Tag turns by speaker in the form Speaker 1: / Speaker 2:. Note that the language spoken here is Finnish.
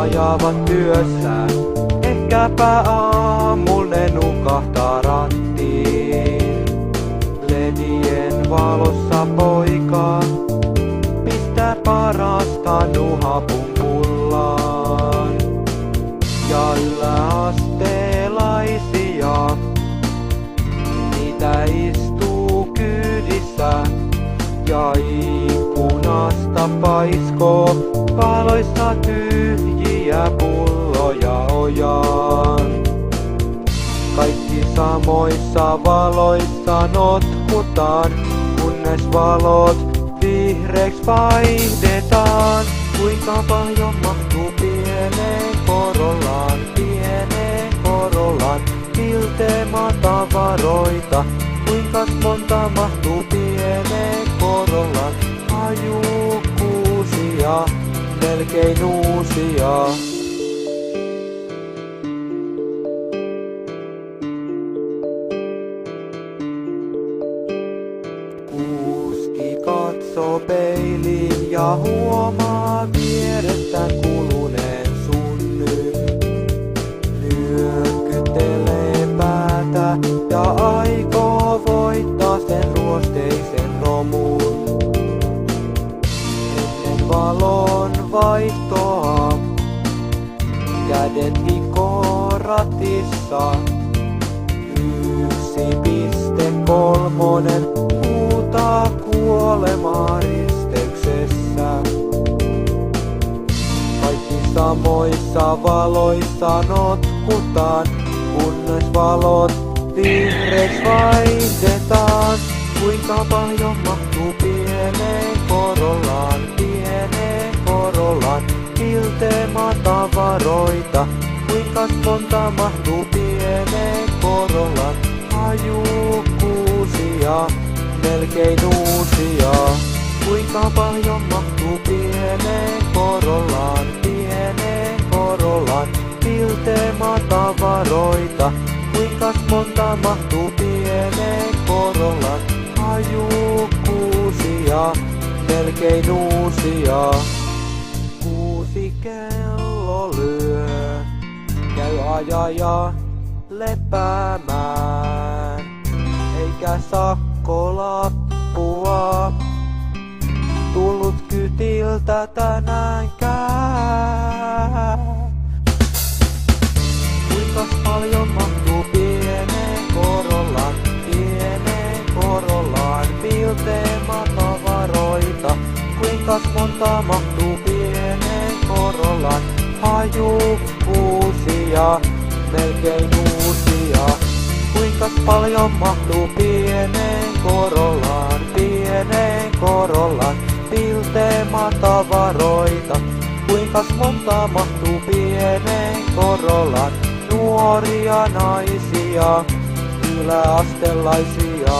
Speaker 1: ajavat työssään. Ehkäpä aamulla ne nukahtaa rattiin. Ledien valossa poika pistää parasta nuhapumpullaan. Ja yläasteelaisia, niitä istuu kyydissä. Ja ikkunasta paiskoo valoissa tyhjiä pulloja ojaan. Kaikki samoissa valoissa notkutaan, kunnes valot vihreäks vaihdetaan. Kuinka paljon mahtuu pieneen Korolaan, Hilteema-tavaroita. Kuinka monta mahtuu pieneen Korolaan, ajukuusia, melkein uusia. Kuuski katsoo peiliin ja huomaa vierestään kuluneen sunnyn. Nyökyttelee päätä ja aikoo voittaa sen ruosteisen romun. Ennen valon vaihtoa kädet hikoo ratissa. 1,3 huutaa kuolemaa risteyksessä. Kaikki samoissa valoissa notkutaan, kunnes valot vihreäks vaihdetaan. Kuinka paljon mahtuu pieneen Korolaan, Hilteema-tavaroita. Kuinka monta mahtuu pieneen Korolaan, ajukuusia, melkein uusia. Kuinka paljon mahtuu pieneen Korolaan, Hilteema-tavaroita. Kuinka monta mahtuu pieneen Korolaan, ajukuusia, melkein uusia. 6 kello lyö, käy ajaja lepäämään, eikä sakkolappua tullut kytiltä tänäänkään. Kuinka paljon mahtuu pieneen Korolaan, Hilteema-tavaroita. Kuinka monta mahtuu pieneen Korolaan, ajukuusia, melkein uusia. Kuinka paljon mahtuu pieneen Korolaan, Hilteema-tavaroita. Kuinka monta mahtuu pieneen Korolaan, nuoria naisia, yläastelaisia.